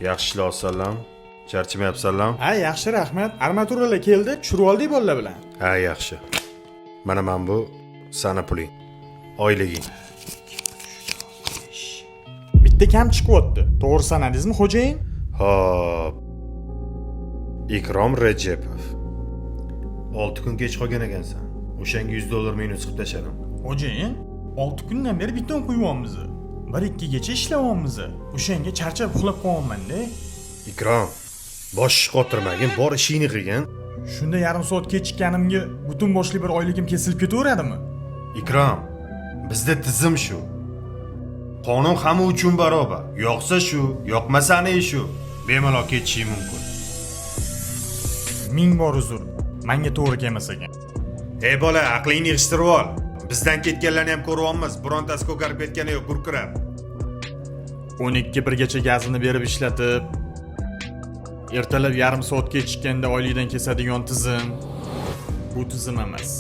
Yaxshi ishlayapsanlar? Charchamayapsanlar? Ha, yaxshi, rahmat. Armaturalar keldi, tushirib oldik bolalar bilan. Ha, yaxshi. Mana bu sana puling. Oyliging. Bitta kam chiqyapti. To'g'ri sanadingizmi, xo'jayin? Hop. Ikrom Rajapov. 6 kun kech qolgan ekansan. O'shanga $100 minus qilib tashladim. Xo'jayin, 6 kundan beri biton qo'yyapmiz. 1-2 gacha ishlayapmiz. O'shanga charchab uxlab qolyapman-da. Ikrom, bosh qotirmagin, bor ishingni qilgin. Shunda yarim soat kechikkanimga butun boshli bir oyligim kesilib ketaveradimi? Ikrom, bizda tizim shu. Qonun hamma uchun barobar. Yoqsa shu, yoqmasa ana shu. Bemalol ketishi mumkin. Ming bor uzr. Menga to'g'ri kelmas ekan. Ey bola, aqlingni yig'ishtirib ol. Bizdan ketganlarni ham ko'ryapmiz. Birontasi ko'karib ketgani yo'q, gurkirab. 12 gacha gazini berib ishlatib, ertalab yarim soat kechikkanda oylikdan kesadigan tizim. Bu tizim emas.